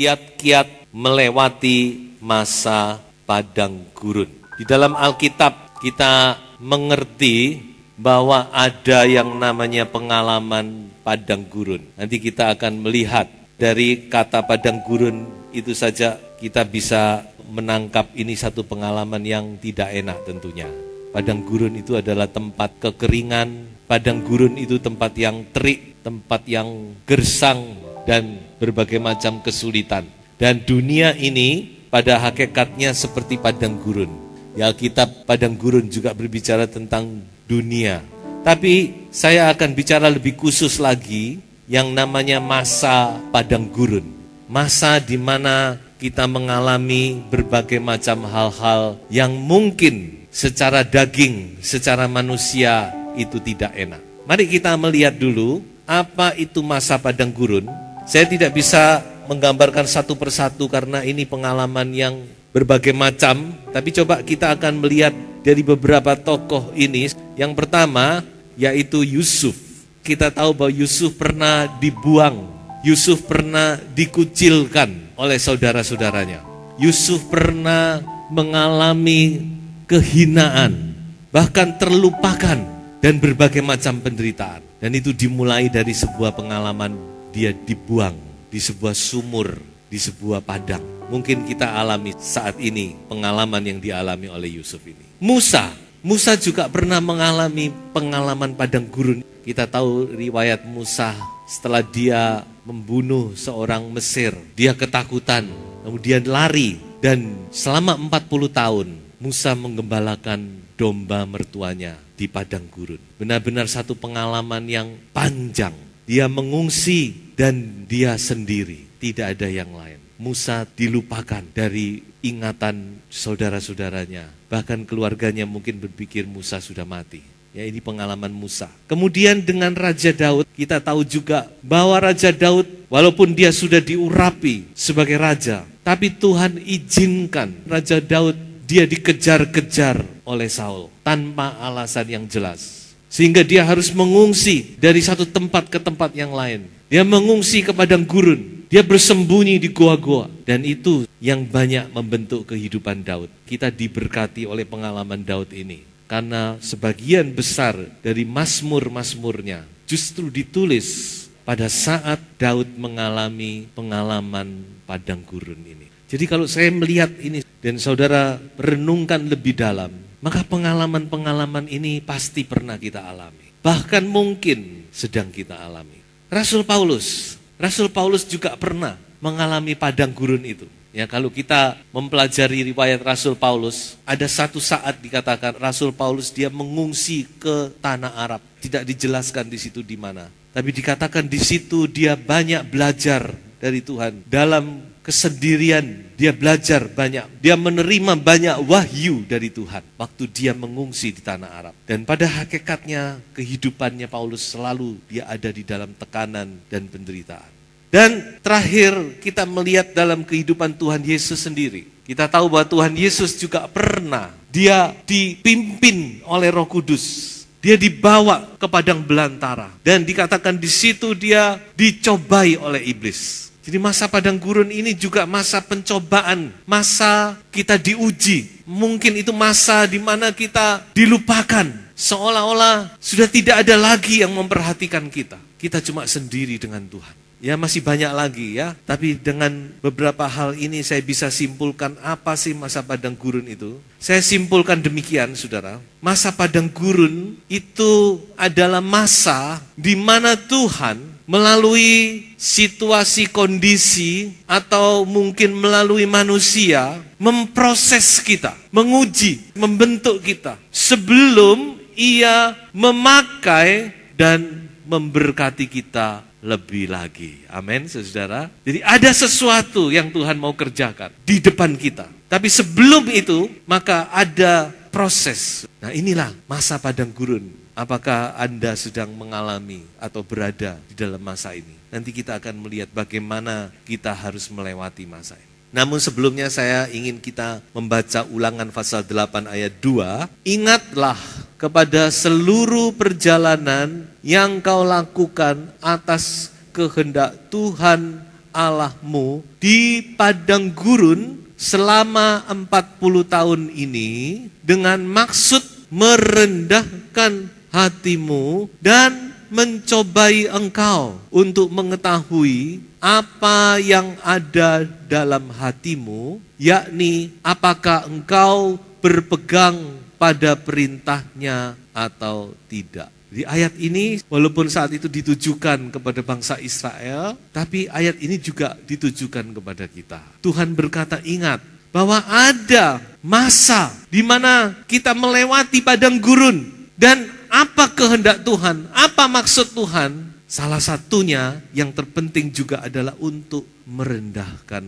kiat-kiat melewati masa padang gurun. Di dalam Alkitab kita mengerti bahwa ada yang namanya pengalaman padang gurun. Nanti kita akan melihat dari kata padang gurun itu saja kita bisa menangkap ini satu pengalaman yang tidak enak tentunya. Padang gurun itu adalah tempat kekeringan, padang gurun itu tempat yang terik, tempat yang gersang dan berbagai macam kesulitan. Dan dunia ini pada hakikatnya seperti padang gurun. Ya, Alkitab padang gurun juga berbicara tentang dunia. Tapi saya akan bicara lebih khusus lagi yang namanya masa padang gurun. Masa di mana kita mengalami berbagai macam hal-hal yang mungkin secara daging, secara manusia itu tidak enak. Mari kita melihat dulu apa itu masa padang gurun. Saya tidak bisa menggambarkan satu persatu karena ini pengalaman yang berbagai macam. Tapi coba kita akan melihat dari beberapa tokoh ini. Yang pertama yaitu Yusuf. Kita tahu bahwa Yusuf pernah dibuang. Yusuf pernah dikucilkan oleh saudara-saudaranya. Yusuf pernah mengalami kehinaan, bahkan terlupakan dan berbagai macam penderitaan. Dan itu dimulai dari sebuah pengalaman dia dibuang di sebuah sumur, di sebuah padang. Mungkin kita alami saat ini pengalaman yang dialami oleh Yusuf ini. Musa juga pernah mengalami pengalaman padang gurun. Kita tahu riwayat Musa setelah dia membunuh seorang Mesir. Dia ketakutan, kemudian lari. Dan selama 40 tahun Musa menggembalakan domba mertuanya di padang gurun. Benar-benar satu pengalaman yang panjang. Dia mengungsi dan dia sendiri, tidak ada yang lain. Musa dilupakan dari ingatan saudara-saudaranya. Bahkan keluarganya mungkin berpikir Musa sudah mati. Ya, ini pengalaman Musa. Kemudian dengan Raja Daud, kita tahu juga bahwa Raja Daud walaupun dia sudah diurapi sebagai raja, tapi Tuhan izinkan Raja Daud dia dikejar-kejar oleh Saul tanpa alasan yang jelas. Sehingga dia harus mengungsi dari satu tempat ke tempat yang lain. Dia mengungsi ke padang gurun. Dia bersembunyi di goa-goa. Dan itu yang banyak membentuk kehidupan Daud. Kita diberkati oleh pengalaman Daud ini. Karena sebagian besar dari mazmur-mazmurnya justru ditulis pada saat Daud mengalami pengalaman padang gurun ini. Jadi kalau saya melihat ini dan saudara renungkan lebih dalam, maka pengalaman-pengalaman ini pasti pernah kita alami. Bahkan mungkin sedang kita alami. Rasul Paulus juga pernah mengalami padang gurun itu. Ya, kalau kita mempelajari riwayat Rasul Paulus, ada satu saat dikatakan Rasul Paulus dia mengungsi ke tanah Arab. Tidak dijelaskan di situ di mana. Tapi dikatakan di situ dia banyak belajar dari Tuhan. Dalam kesendirian dia belajar banyak. Dia menerima banyak wahyu dari Tuhan waktu dia mengungsi di tanah Arab. Dan pada hakikatnya kehidupannya Paulus selalu dia ada di dalam tekanan dan penderitaan. Dan terakhir kita melihat dalam kehidupan Tuhan Yesus sendiri. Kita tahu bahwa Tuhan Yesus juga pernah dia dipimpin oleh Roh Kudus. Dia dibawa ke padang belantara. Dan dikatakan di situ dia dicobai oleh iblis. Jadi masa padang gurun ini juga masa pencobaan. Masa kita diuji. Mungkin itu masa di mana kita dilupakan. Seolah-olah sudah tidak ada lagi yang memperhatikan kita. Kita cuma sendiri dengan Tuhan. Ya masih banyak lagi ya, tapi dengan beberapa hal ini saya bisa simpulkan apa sih masa padang gurun itu. Saya simpulkan demikian saudara, masa padang gurun itu adalah masa di mana Tuhan melalui situasi kondisi atau mungkin melalui manusia memproses kita, menguji, membentuk kita sebelum ia memakai dan memberkati kita lebih lagi. Amin, saudara. Jadi ada sesuatu yang Tuhan mau kerjakan di depan kita. Tapi sebelum itu, maka ada proses. Nah inilah masa padang gurun. Apakah Anda sedang mengalami atau berada di dalam masa ini? Nanti kita akan melihat bagaimana kita harus melewati masa ini. Namun sebelumnya saya ingin kita membaca Ulangan pasal 8 ayat 2. Ingatlah kepada seluruh perjalanan yang kau lakukan atas kehendak Tuhan Allahmu di padang gurun selama 40 tahun ini dengan maksud merendahkan hatimu dan mencobai engkau untuk mengetahui apa yang ada dalam hatimu, yakni apakah engkau berpegang pada perintahnya atau tidak. Di ayat ini, walaupun saat itu ditujukan kepada bangsa Israel, tapi ayat ini juga ditujukan kepada kita. Tuhan berkata, ingat bahwa ada masa di mana kita melewati padang gurun. Dan apa kehendak Tuhan, apa maksud Tuhan? Salah satunya yang terpenting juga adalah untuk merendahkan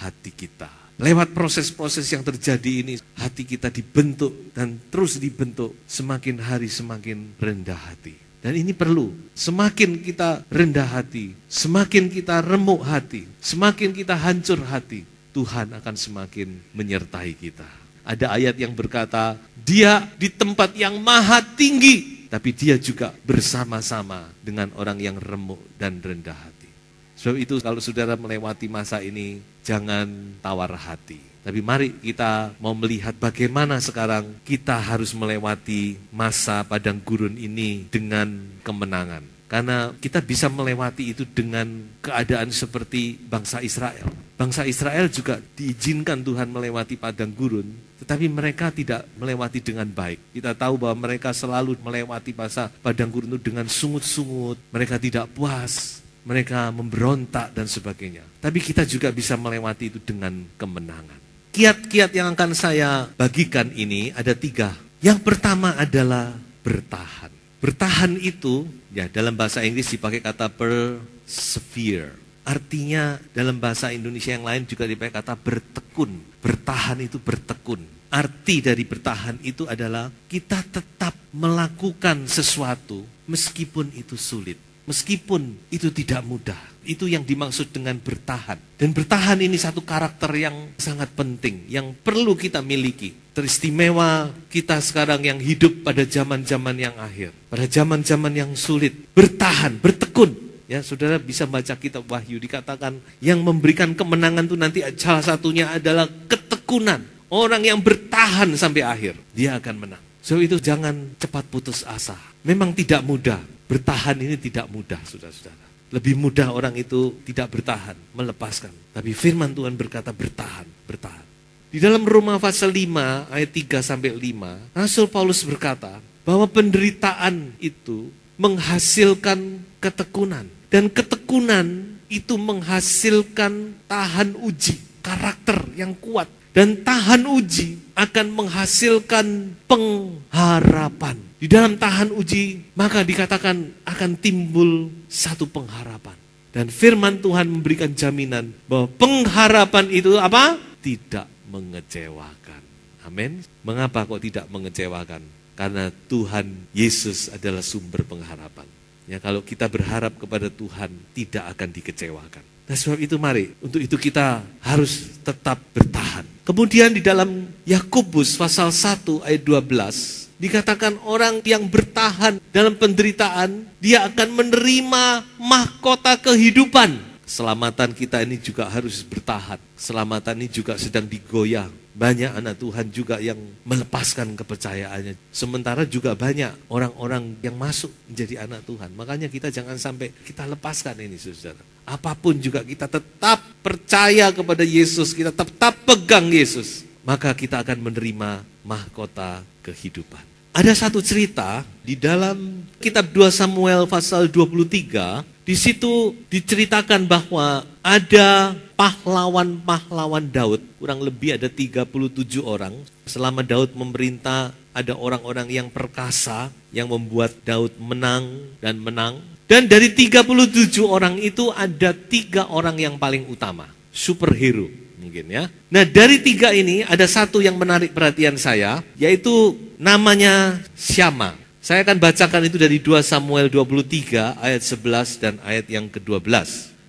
hati kita. Lewat proses-proses yang terjadi ini, hati kita dibentuk dan terus dibentuk, semakin hari semakin rendah hati. Dan ini perlu, semakin kita rendah hati, semakin kita remuk hati, semakin kita hancur hati, Tuhan akan semakin menyertai kita. Ada ayat yang berkata, Dia di tempat yang maha tinggi, tapi Dia juga bersama-sama dengan orang yang remuk dan rendah hati. Sebab itu kalau saudara melewati masa ini, jangan tawar hati. Tapi mari kita mau melihat bagaimana sekarang kita harus melewati masa padang gurun ini dengan kemenangan. Karena kita bisa melewati itu dengan keadaan seperti bangsa Israel. Bangsa Israel juga diizinkan Tuhan melewati padang gurun, tetapi mereka tidak melewati dengan baik. Kita tahu bahwa mereka selalu melewati masa padang gurun itu dengan sungut-sungut, mereka tidak puas, mereka memberontak dan sebagainya. Tapi kita juga bisa melewati itu dengan kemenangan. Kiat-kiat yang akan saya bagikan ini ada 3. Yang pertama adalah bertahan. Bertahan itu, ya dalam bahasa Inggris dipakai kata persevere. Artinya dalam bahasa Indonesia yang lain juga dipakai kata bertekun. Bertahan itu bertekun. Arti dari bertahan itu adalah kita tetap melakukan sesuatu meskipun itu sulit. Meskipun itu tidak mudah. Itu yang dimaksud dengan bertahan. Dan bertahan ini satu karakter yang sangat penting, yang perlu kita miliki. Teristimewa kita sekarang yang hidup pada zaman-zaman yang akhir. Pada zaman-zaman yang sulit. Bertahan, bertekun. Ya, saudara bisa baca kitab Wahyu, dikatakan yang memberikan kemenangan itu nanti salah satunya adalah ketekunan. Orang yang bertahan sampai akhir, dia akan menang. So itu jangan cepat putus asa. Memang tidak mudah. Bertahan ini tidak mudah, saudara-saudara. Lebih mudah orang itu tidak bertahan, melepaskan. Tapi firman Tuhan berkata bertahan, bertahan. Di dalam Roma pasal 5 ayat 3-5, Rasul Paulus berkata bahwa penderitaan itu menghasilkan ketekunan. Dan ketekunan itu menghasilkan tahan uji, karakter yang kuat. Dan tahan uji akan menghasilkan pengharapan. Di dalam tahan uji, maka dikatakan akan timbul satu pengharapan. Dan firman Tuhan memberikan jaminan bahwa pengharapan itu apa? Tidak mengecewakan. Amin. Mengapa kok tidak mengecewakan? Karena Tuhan Yesus adalah sumber pengharapan. Ya, kalau kita berharap kepada Tuhan, tidak akan dikecewakan. Nah sebab itu mari, untuk itu kita harus tetap bertahan. Kemudian di dalam Yakobus pasal 1 ayat 12, dikatakan orang yang bertahan dalam penderitaan, dia akan menerima mahkota kehidupan. Keselamatan kita ini juga harus bertahan. Keselamatan ini juga sedang digoyang. Banyak anak Tuhan juga yang melepaskan kepercayaannya. Sementara juga banyak orang-orang yang masuk menjadi anak Tuhan. Makanya kita jangan sampai kita lepaskan ini, saudara. Apapun juga kita tetap percaya kepada Yesus, kita tetap pegang Yesus. Maka kita akan menerima mahkota kehidupan. Ada satu cerita di dalam kitab 2 Samuel pasal 23. Di situ diceritakan bahwa ada pahlawan-pahlawan Daud, kurang lebih ada 37 orang. Selama Daud memerintah, ada orang-orang yang perkasa yang membuat Daud menang dan menang. Dan dari 37 orang itu ada 3 orang yang paling utama, superhero mungkin ya. Nah dari 3 ini ada satu yang menarik perhatian saya, yaitu namanya Syama. Saya akan bacakan itu dari 2 Samuel 23 ayat 11 dan ayat yang ke-12.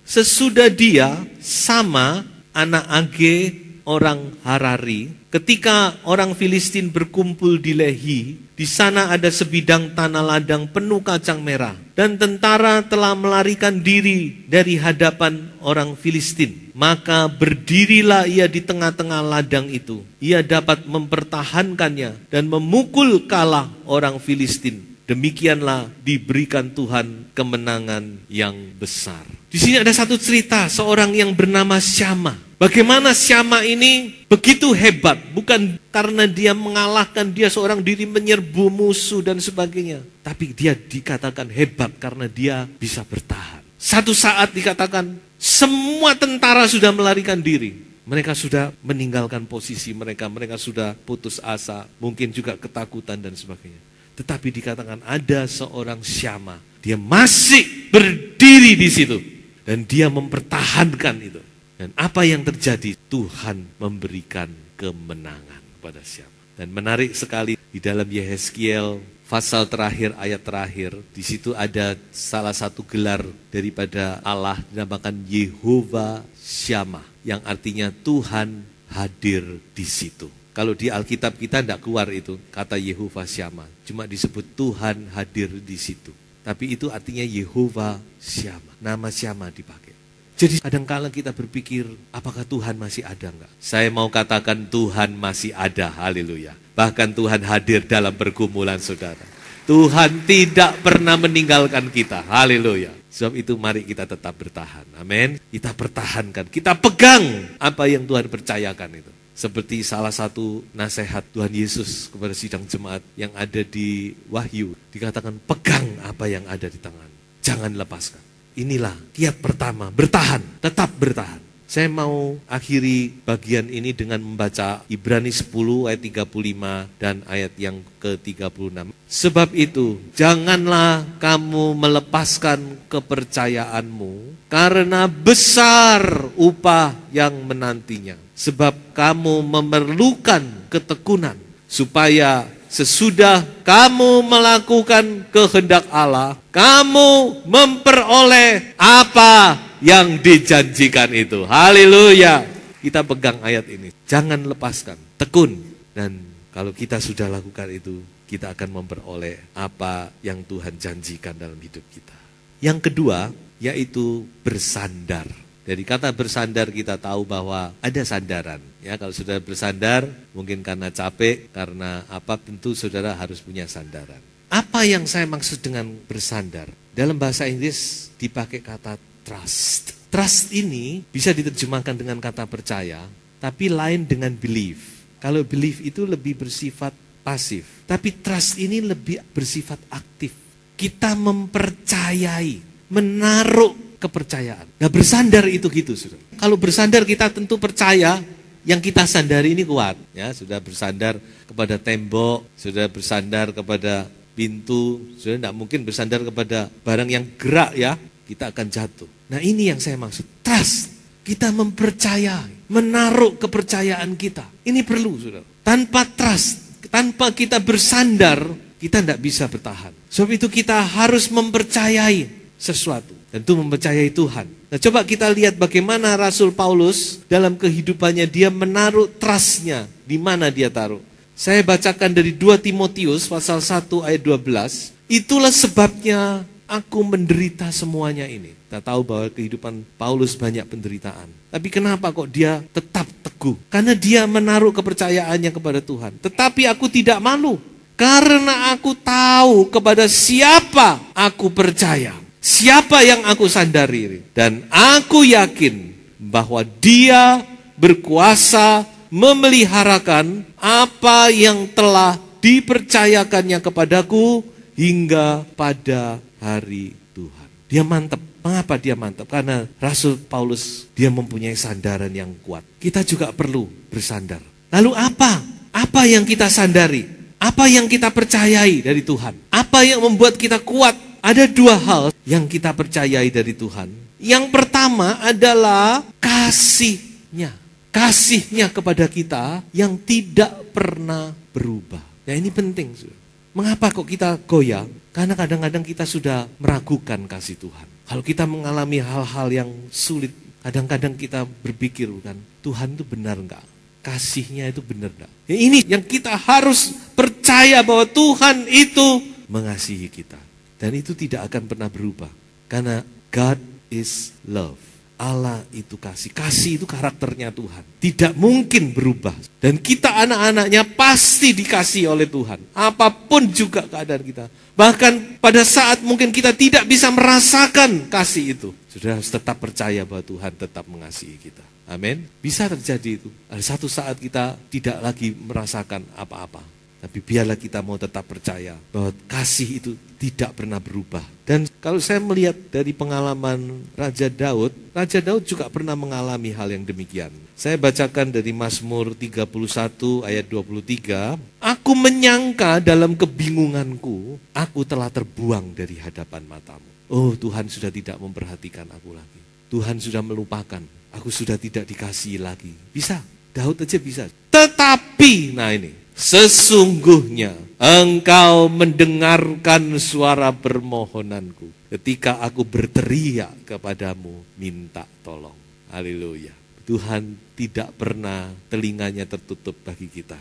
Sesudah dia, Sama anak Age orang Harari, ketika orang Filistin berkumpul di Lehi, di sana ada sebidang tanah ladang penuh kacang merah. Dan tentara telah melarikan diri dari hadapan orang Filistin. Maka berdirilah ia di tengah-tengah ladang itu. Ia dapat mempertahankannya dan memukul kalah orang Filistin. Demikianlah diberikan Tuhan kemenangan yang besar. Di sini ada satu cerita seorang yang bernama Syama. Bagaimana Syama ini begitu hebat, bukan karena dia mengalahkan, dia seorang diri menyerbu musuh dan sebagainya. Tapi dia dikatakan hebat karena dia bisa bertahan. Satu saat dikatakan semua tentara sudah melarikan diri. Mereka sudah meninggalkan posisi mereka, mereka sudah putus asa, mungkin juga ketakutan dan sebagainya. Tetapi dikatakan ada seorang Syama, dia masih berdiri di situ. Dan dia mempertahankan itu. Dan apa yang terjadi? Tuhan memberikan kemenangan kepada Syama. Dan menarik sekali di dalam Yehezkiel pasal terakhir, ayat terakhir, di situ ada salah satu gelar daripada Allah dinamakan Yehova Syama, yang artinya Tuhan hadir di situ. Kalau di Alkitab kita tidak keluar itu kata Yehova Syama, cuma disebut Tuhan hadir di situ. Tapi itu artinya Yehova Syama, nama Syama dipakai. Jadi kadang-kala kita berpikir, apakah Tuhan masih ada enggak? Saya mau katakan Tuhan masih ada, haleluya. Bahkan Tuhan hadir dalam pergumulan saudara. Tuhan tidak pernah meninggalkan kita, haleluya. Sebab itu mari kita tetap bertahan, amin. Kita pertahankan, kita pegang apa yang Tuhan percayakan itu. Seperti salah satu nasihat Tuhan Yesus kepada sidang jemaat yang ada di Wahyu. Dikatakan pegang apa yang ada di tangan, jangan lepaskan. Inilah kiat pertama, bertahan, tetap bertahan. Saya mau akhiri bagian ini dengan membaca Ibrani 10 ayat 35 dan ayat yang ke-36. Sebab itu, janganlah kamu melepaskan kepercayaanmu, karena besar upah yang menantinya. Sebab kamu memerlukan ketekunan, supaya sesudah kamu melakukan kehendak Allah, kamu memperoleh apa yang dijanjikan itu. Haleluya. Kita pegang ayat ini. Jangan lepaskan. Tekun. Dan kalau kita sudah lakukan itu, kita akan memperoleh apa yang Tuhan janjikan dalam hidup kita. Yang kedua, yaitu bersandar. Dari kata bersandar kita tahu bahwa ada sandaran. Ya, kalau sudah bersandar, mungkin karena capek, karena apa, tentu saudara harus punya sandaran. Apa yang saya maksud dengan bersandar? Dalam bahasa Inggris dipakai kata trust. Trust ini bisa diterjemahkan dengan kata percaya, tapi lain dengan belief. Kalau belief itu lebih bersifat pasif, tapi trust ini lebih bersifat aktif. Kita mempercayai, menaruh kepercayaan. Nah, bersandar itu gitu, saudara. Kalau bersandar kita tentu percaya yang kita sandari ini kuat. Ya, sudah bersandar kepada tembok, sudah bersandar kepada pintu, sudah tidak mungkin bersandar kepada barang yang gerak ya, kita akan jatuh. Nah, ini yang saya maksud, trust. Kita mempercayai, menaruh kepercayaan kita. Ini perlu, saudara. Tanpa trust, tanpa kita bersandar, kita tidak bisa bertahan. Sebab itu kita harus mempercayai sesuatu. Tentu mempercayai Tuhan. Nah, coba kita lihat bagaimana Rasul Paulus dalam kehidupannya dia menaruh trust-nya. Di mana dia taruh? Saya bacakan dari 2 Timotius pasal 1 ayat 12. Itulah sebabnya aku menderita semuanya ini. Kita tahu bahwa kehidupan Paulus banyak penderitaan. Tapi kenapa kok dia tetap teguh? Karena dia menaruh kepercayaannya kepada Tuhan. Tetapi aku tidak malu. Karena aku tahu kepada siapa aku percaya. Siapa yang aku sandari, dan aku yakin bahwa dia berkuasa memeliharakan apa yang telah dipercayakannya kepadaku hingga pada hari Tuhan. Dia mantap. Mengapa dia mantap? Karena Rasul Paulus dia mempunyai sandaran yang kuat. Kita juga perlu bersandar. Lalu apa? Apa yang kita sandari? Apa yang kita percayai dari Tuhan? Apa yang membuat kita kuat? Ada 2 hal yang kita percayai dari Tuhan. Yang pertama adalah kasih-Nya. Kasih-Nya kepada kita yang tidak pernah berubah. Nah, ini penting. Mengapa kok kita goyah? Karena kadang-kadang kita sudah meragukan kasih Tuhan. Kalau kita mengalami hal-hal yang sulit, kadang-kadang kita berpikir, kan, Tuhan itu benar enggak? kasih-Nya itu benar enggak? Ya, ini yang kita harus percaya bahwa Tuhan itu mengasihi kita. Dan itu tidak akan pernah berubah. Karena God is love. Allah itu kasih. Kasih itu karakternya Tuhan. Tidak mungkin berubah. Dan kita anak-anaknya pasti dikasih oleh Tuhan. Apapun juga keadaan kita. Bahkan pada saat mungkin kita tidak bisa merasakan kasih itu. Sudah harus tetap percaya bahwa Tuhan tetap mengasihi kita. Amin. Bisa terjadi itu. Ada satu saat kita tidak lagi merasakan apa-apa. Tapi biarlah kita mau tetap percaya bahwa kasih itu tidak pernah berubah. Dan kalau saya melihat dari pengalaman Raja Daud juga pernah mengalami hal yang demikian. Saya bacakan dari Mazmur 31 ayat 23. Aku menyangka dalam kebingunganku, aku telah terbuang dari hadapan matamu. Oh, Tuhan sudah tidak memperhatikan aku lagi. Tuhan sudah melupakan. Aku sudah tidak dikasihi lagi. Bisa, Daud aja bisa. Tetapi, nah ini. Sesungguhnya Engkau mendengarkan suara permohonanku ketika aku berteriak kepadamu minta tolong. Haleluya. Tuhan tidak pernah telinganya tertutup bagi kita.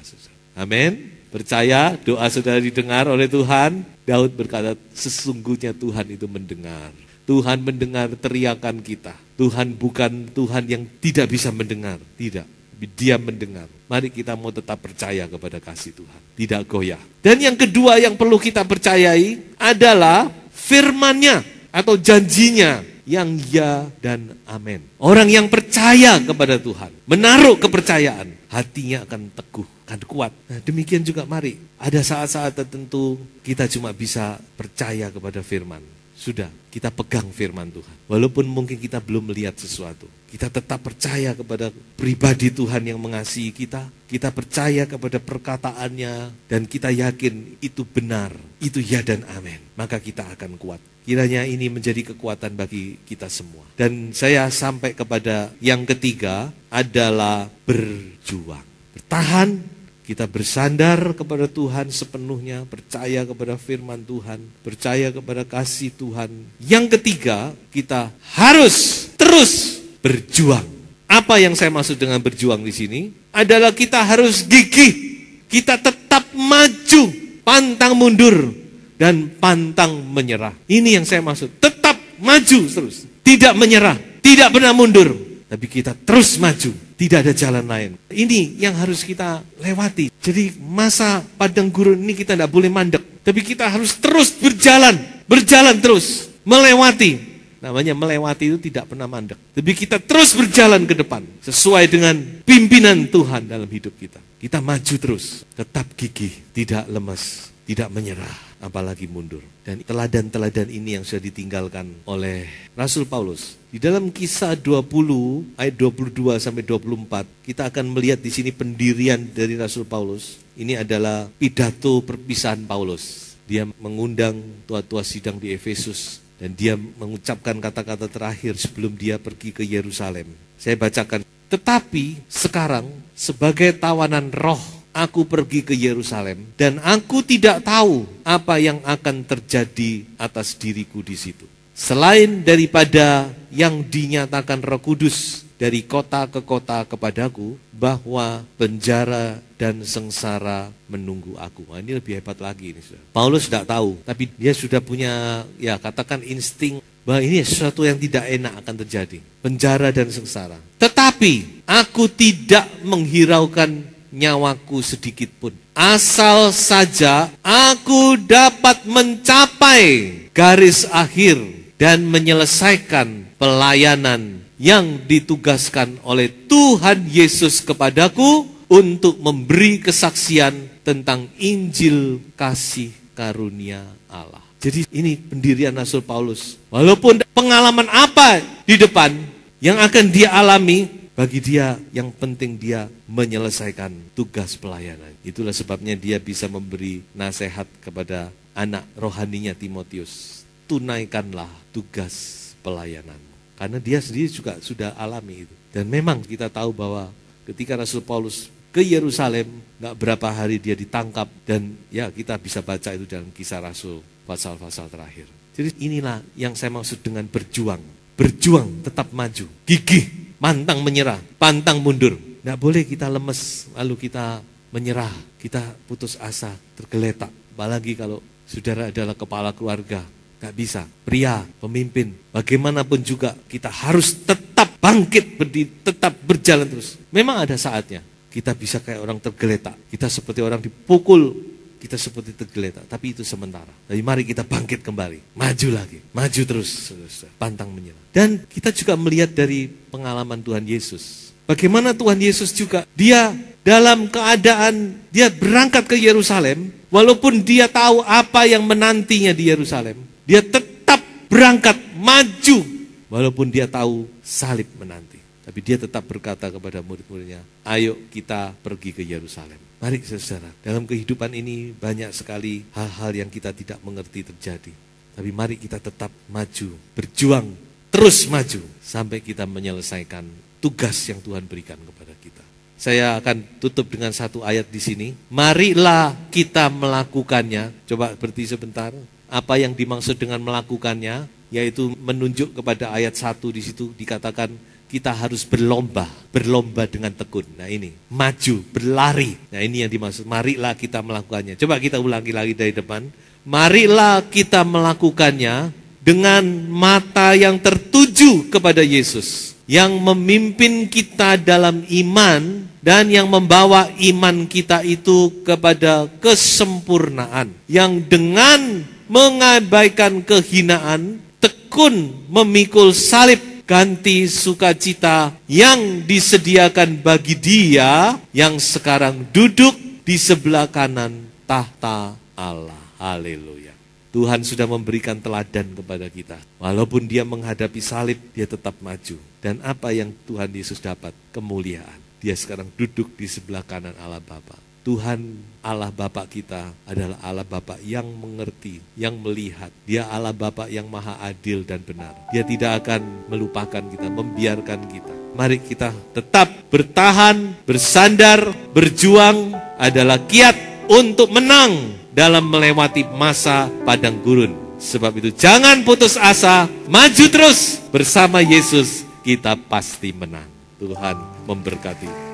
Amin. Percaya doa saudara didengar oleh Tuhan. Daud berkata sesungguhnya Tuhan itu mendengar. Tuhan mendengar teriakan kita. Tuhan bukan Tuhan yang tidak bisa mendengar. Tidak. Dia mendengar. Mari kita mau tetap percaya kepada kasih Tuhan. Tidak goyah. Dan yang kedua yang perlu kita percayai adalah firman-Nya atau janjinya yang ya dan amin. Orang yang percaya kepada Tuhan, menaruh kepercayaan, hatinya akan teguh, akan kuat. Nah, demikian juga mari. Ada saat-saat tertentu kita cuma bisa percaya kepada firman. Sudah, kita pegang firman Tuhan. Walaupun mungkin kita belum melihat sesuatu. Kita tetap percaya kepada pribadi Tuhan yang mengasihi kita. Kita percaya kepada perkataannya. Dan kita yakin itu benar. Itu ya dan amin. Maka kita akan kuat. Kiranya ini menjadi kekuatan bagi kita semua. Dan saya sampai kepada yang ketiga adalah berjuang. Bertahan. Kita bersandar kepada Tuhan sepenuhnya, percaya kepada firman Tuhan, percaya kepada kasih Tuhan. Yang ketiga, kita harus terus berjuang. Apa yang saya maksud dengan berjuang di sini? Adalah kita harus gigih, kita tetap maju, pantang mundur, dan pantang menyerah. Ini yang saya maksud, tetap maju terus, tidak menyerah, tidak pernah mundur. Tapi kita terus maju, tidak ada jalan lain. Ini yang harus kita lewati. Jadi masa padang gurun ini kita tidak boleh mandek. Tapi kita harus terus berjalan terus, melewati. Namanya melewati itu tidak pernah mandek. Tapi kita terus berjalan ke depan, sesuai dengan pimpinan Tuhan dalam hidup kita. Kita maju terus, tetap gigih, tidak lemas, tidak menyerah, apalagi mundur. Dan teladan-teladan ini yang sudah ditinggalkan oleh Rasul Paulus. Di dalam Kisah 20 ayat 22 sampai 24, kita akan melihat di sini pendirian dari Rasul Paulus. Ini adalah pidato perpisahan Paulus. Dia mengundang tua-tua sidang di Efesus dan dia mengucapkan kata-kata terakhir sebelum dia pergi ke Yerusalem. Saya bacakan. Tetapi sekarang sebagai tawanan roh aku pergi ke Yerusalem dan aku tidak tahu apa yang akan terjadi atas diriku di situ. Selain daripada yang dinyatakan Roh Kudus dari kota ke kota kepadaku bahwa penjara dan sengsara menunggu aku. Nah, ini lebih hebat lagi ini. Paulus tidak tahu, tapi dia sudah punya ya katakan insting bahwa ini sesuatu yang tidak enak akan terjadi. Penjara dan sengsara. Tetapi aku tidak menghiraukan nyawaku sedikit pun. Asal saja aku dapat mencapai garis akhir dan menyelesaikan pelayanan yang ditugaskan oleh Tuhan Yesus kepadaku untuk memberi kesaksian tentang Injil kasih karunia Allah. Jadi ini pendirian Rasul Paulus. Walaupun pengalaman apa di depan yang akan dia alami, bagi dia yang penting dia menyelesaikan tugas pelayanan. Itulah sebabnya dia bisa memberi nasihat kepada anak rohaninya Timotius. Tunaikanlah tugas pelayananmu. Karena dia sendiri juga sudah alami itu. Dan memang kita tahu bahwa ketika Rasul Paulus ke Yerusalem, gak berapa hari dia ditangkap. Dan ya kita bisa baca itu dalam Kisah Rasul pasal-pasal terakhir. Jadi inilah yang saya maksud dengan berjuang. Berjuang tetap maju, gigih, pantang menyerah, pantang mundur. Nggak boleh kita lemes, lalu kita menyerah, kita putus asa, tergeletak. Apalagi kalau saudara adalah kepala keluarga, nggak bisa. Pria, pemimpin, bagaimanapun juga kita harus tetap bangkit, tetap berjalan terus. Memang ada saatnya kita bisa kayak orang tergeletak, kita seperti orang dipukul, kita seperti tergeletak, tapi itu sementara. Tapi mari kita bangkit kembali, maju lagi, maju terus, pantang menyerah. Dan kita juga melihat dari pengalaman Tuhan Yesus. Bagaimana Tuhan Yesus juga, dia dalam keadaan dia berangkat ke Yerusalem, walaupun dia tahu apa yang menantinya di Yerusalem, dia tetap berangkat maju, walaupun dia tahu salib menanti. Tapi dia tetap berkata kepada murid-muridnya, ayo kita pergi ke Yerusalem. Mari saudara, dalam kehidupan ini banyak sekali hal-hal yang kita tidak mengerti terjadi. Tapi mari kita tetap maju, berjuang, terus maju, sampai kita menyelesaikan tugas yang Tuhan berikan kepada kita. Saya akan tutup dengan satu ayat di sini. Marilah kita melakukannya. Coba berhenti sebentar. Apa yang dimaksud dengan melakukannya? Yaitu menunjuk kepada ayat 1 di situ dikatakan kita harus berlomba dengan tekun. Nah ini, maju, berlari. Nah ini yang dimaksud, marilah kita melakukannya. Coba kita ulangi lagi dari depan. Marilah kita melakukannya dengan mata yang tertuju kepada Yesus, yang memimpin kita dalam iman dan yang membawa iman kita itu kepada kesempurnaan, yang dengan mengabaikan kehinaan, tekun memikul salib, ganti sukacita yang disediakan bagi Dia yang sekarang duduk di sebelah kanan tahta Allah. Haleluya. Tuhan sudah memberikan teladan kepada kita. Walaupun dia menghadapi salib, dia tetap maju. Dan apa yang Tuhan Yesus dapat? Kemuliaan. Dia sekarang duduk di sebelah kanan Allah Bapa. Tuhan Allah Bapa kita adalah Allah Bapa yang mengerti, yang melihat. Dia Allah Bapa yang maha adil dan benar. Dia tidak akan melupakan kita, membiarkan kita. Mari kita tetap bertahan, bersandar, berjuang adalah kiat untuk menang dalam melewati masa padang gurun. Sebab itu jangan putus asa, maju terus bersama Yesus, kita pasti menang. Tuhan memberkati.